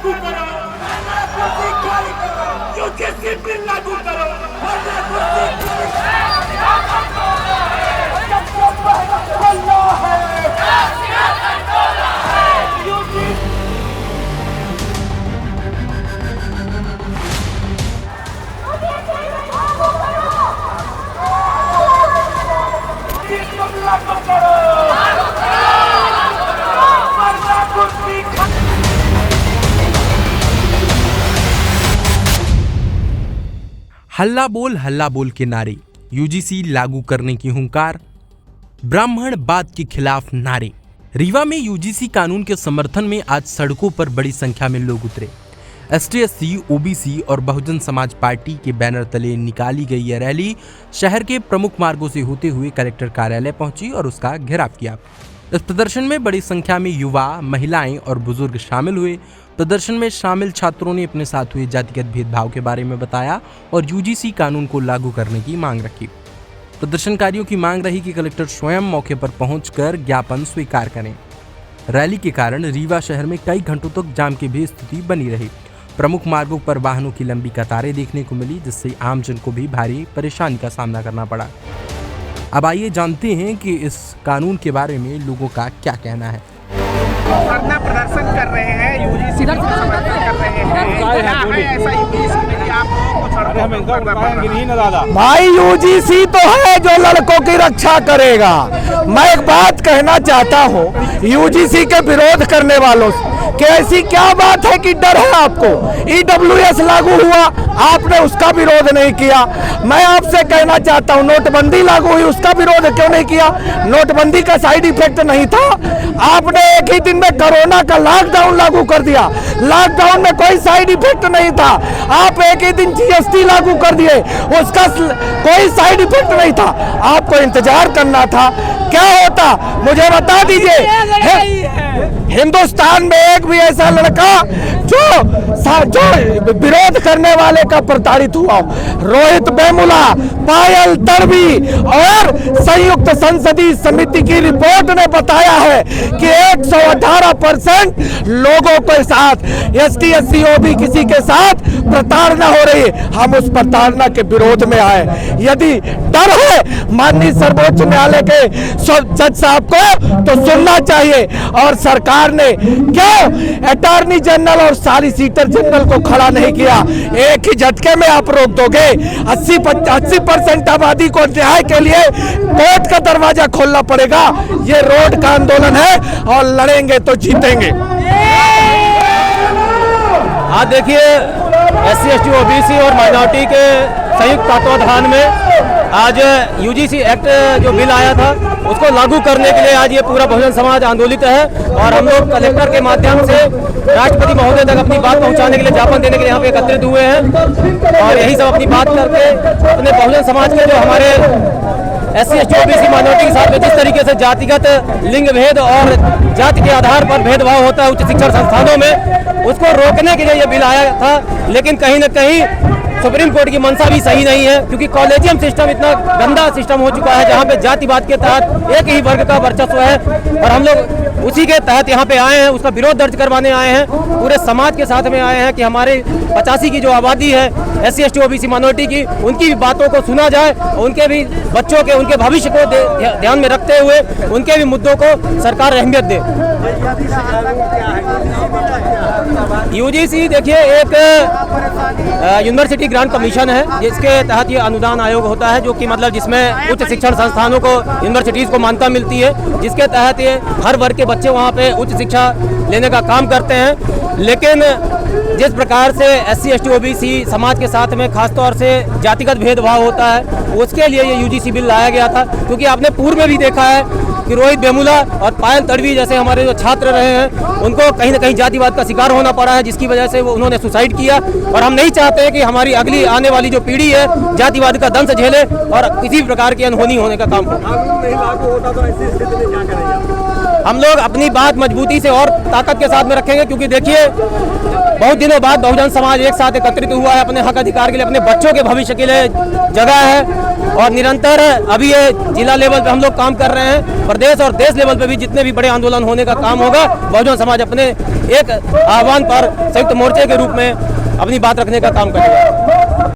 लागू करो, UGC bill लागू करो। हल्ला बोल के नारे, यूजीसी लागू करने की हुंकार, ब्राह्मणवाद के खिलाफ नारे। रीवा में यूजीसी कानून के समर्थन में आज सड़कों पर बड़ी संख्या में लोग उतरे। एसटी/एससी, ओबीसी और बहुजन समाज पार्टी के बैनर तले निकाली गई यह रैली शहर के प्रमुख मार्गों से होते हुए कलेक्टर कार्यालय पहुंची और उसका घेराव किया। इस प्रदर्शन में बड़ी संख्या में युवा, महिलाएं और बुजुर्ग शामिल हुए। प्रदर्शन में शामिल छात्रों ने अपने साथ हुए जातिगत भेदभाव के बारे में बताया और यूजीसी कानून को लागू करने की मांग रखी। प्रदर्शनकारियों की मांग रही कि कलेक्टर स्वयं मौके पर पहुंचकर ज्ञापन स्वीकार करें। रैली के कारण रीवा शहर में कई घंटों तक जाम की भी स्थिति बनी रही। प्रमुख मार्गों पर वाहनों की लंबी कतारें देखने को मिली, जिससे आमजन को भी भारी परेशानी का सामना करना पड़ा। अब आइए जानते हैं कि इस कानून के बारे में लोगों का क्या कहना है। धरना प्रदर्शन कर रहे हैं, यूजीसी का समर्थन कर रहे हैं। क्या है ऐसा यूजीसी में कि आप लोगों को सड़कों पर उतरना पड़ रहा है? भाई यूजीसी तो है जो लड़कों की रक्षा करेगा। मैं एक बात कहना चाहता हूँ यूजीसी के विरोध करने वालों से कि ऐसी क्या बात है कि डर है आपको? ईडब्ल्यूएस लागू हुआ, आपने उसका विरोध नहीं किया। मैं आपसे कहना चाहता हूँ नोटबंदी लागू हुई, उसका विरोध क्यों नहीं किया? नोटबंदी का साइड इफेक्ट नहीं था? आपने एक ही दिन में कोरोना का लॉकडाउन लागू कर दिया, लॉकडाउन में कोई साइड इफेक्ट नहीं था। आप एक ही दिन जीएसटी लागू कर दिए, उसका कोई साइड इफेक्ट नहीं था। आपको इंतजार करना था। क्या होता मुझे बता दीजिए। हिंदुस्तान में एक भी ऐसा लड़का जो विरोध करने वाले का प्रताड़ित हुआ हो? रोहित वेमुला, पायल तड़वी और संयुक्त संसदीय समिति की रिपोर्ट ने बताया है कि 118% लोगों के साथ एसटी/एससी, ओबीसी के साथ प्रताड़ना हो रही है। हम उस प्रताड़ना के विरोध में आए। यदि डर है माननीय सर्वोच्च न्यायालय के जज साहब को तो सुनना चाहिए। और सरकार ने क्यों अटॉर्नी जनरल और सॉलिसिटर जनरल को खड़ा नहीं किया? एक ही झटके में आप रोक दोगे। 80% आबादी को न्याय के लिए कोर्ट का दरवाजा खोलना पड़ेगा। ये रोड का आंदोलन है और लड़ेंगे तो जीतेंगे। आज देखिए एससी, एसटी, ओबीसी और माइनॉरिटी के संयुक्त तत्वाधान में आज यूजीसी एक्ट जो बिल आया था उसको लागू करने के लिए आज ये पूरा बहुजन समाज आंदोलित है। और हम लोग कलेक्टर के माध्यम से राष्ट्रपति महोदय तक अपनी बात पहुंचाने के लिए, ज्ञापन देने के लिए यहाँ पे एकत्रित हुए हैं। और यही सब अपनी बात करके अपने बहुजन समाज के जो हमारे एससी, एसटी, ओबीसी माइनॉरिटी के साथ में जिस तरीके से जातिगत लिंग भेद और जाति के आधार पर भेदभाव होता है उच्च शिक्षण संस्थानों में, उसको रोकने के लिए ये बिल आया था। लेकिन कहीं न कहीं सुप्रीम कोर्ट की मंशा भी सही नहीं है, क्योंकि कॉलेजियम सिस्टम इतना गंदा सिस्टम हो चुका है जहाँ पे जातिवाद के तहत एक ही वर्ग का वर्चस्व है। और हम लोग उसी के तहत यहाँ पे आए हैं, उसका विरोध दर्ज करवाने आए हैं। पूरे समाज के साथ में आए हैं कि हमारे 85 की जो आबादी है एससी, एसटी, ओबीसी माइनॉरिटी की, उनकी भी बातों को सुना जाए, उनके भी बच्चों के, उनके भविष्य को ध्यान में रखते हुए उनके भी मुद्दों को सरकार अहमियत दे। यूजीसी देखिए एक यूनिवर्सिटी ग्रांट कमीशन है जिसके तहत ये अनुदान आयोग होता है, जो कि मतलब जिसमें उच्च शिक्षण संस्थानों को, यूनिवर्सिटीज़ को मान्यता मिलती है, जिसके तहत ये हर वर्ग के बच्चे वहाँ पे उच्च शिक्षा लेने का काम करते हैं। लेकिन जिस प्रकार से एससी, एसटी, ओबीसी समाज के साथ में खासतौर से जातिगत भेदभाव होता है, उसके लिए ये यूजीसी बिल लाया गया था। क्योंकि आपने पूर्व में भी देखा है कि रोहित वेमुला और पायल तड़वी जैसे हमारे जो छात्र रहे हैं उनको कहीं ना कहीं जातिवाद का शिकार होना पड़ा है, जिसकी वजह से वो उन्होंने सुसाइड किया। और हम नहीं चाहते हैं कि हमारी अगली आने वाली जो पीढ़ी है जातिवाद का दंश झेले और किसी प्रकार की अनहोनी होने का काम हो। हम लोग अपनी बात मजबूती से और ताकत के साथ में रखेंगे, क्योंकि देखिए बहुत दिनों बाद बहुजन समाज एक साथ एकत्रित हुआ है अपने हक अधिकार के लिए, अपने बच्चों के भविष्य के लिए जगह है। और निरंतर अभी ये जिला लेवल पे हम लोग काम कर रहे हैं, प्रदेश और देश लेवल पे भी जितने भी बड़े आंदोलन होने का काम होगा, बहुजन समाज अपने एक आह्वान पर संयुक्त मोर्चे के रूप में अपनी बात रखने का काम करेगा।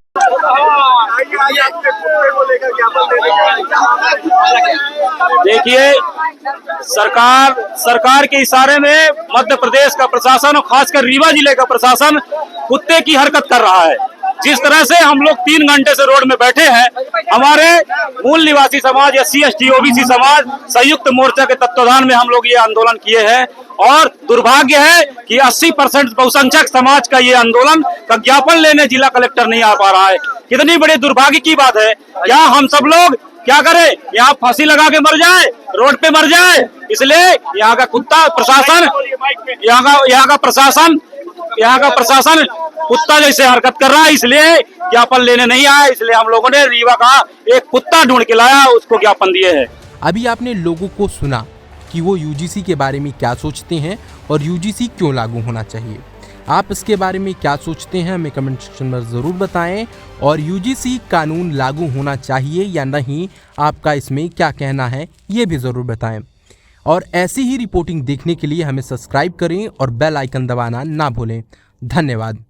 देखिए, सरकार के इशारे में मध्य प्रदेश का प्रशासन और खासकर रीवा जिले का प्रशासन कुत्ते की हरकत कर रहा है। जिस तरह से हम लोग 3 घंटे से रोड में बैठे हैं, हमारे मूल निवासी समाज SC ST OBC समाज संयुक्त मोर्चा के तत्वाधान में हम लोग ये आंदोलन किए हैं। और दुर्भाग्य है कि 80% बहुसंख्यक समाज का ये आंदोलन का ज्ञापन लेने जिला कलेक्टर नहीं आ पा रहा है। कितनी बड़ी दुर्भाग्य की बात है। क्या हम सब लोग क्या करें, यहाँ फांसी लगा के मर जाए, रोड पे मर जाए? इसलिए यहाँ का कुत्ता प्रशासन, यहाँ का प्रशासन कुत्ता जैसे हरकत कर रहा है, इसलिए ज्ञापन लेने नहीं आया। इसलिए हम लोगों ने रीवा का एक कुत्ता ढूंढ के लाया, उसको ज्ञापन दिए है। अभी आपने लोगों को सुना कि वो UGC के बारे में क्या सोचते हैं और UGC क्यों लागू होना चाहिए। आप इसके बारे में क्या सोचते हैं हमें कमेंट सेक्शन में ज़रूर बताएं। और UGC कानून लागू होना चाहिए या नहीं, आपका इसमें क्या कहना है ये भी ज़रूर बताएं। और ऐसी ही रिपोर्टिंग देखने के लिए हमें सब्सक्राइब करें और बेल आइकन दबाना ना भूलें। धन्यवाद।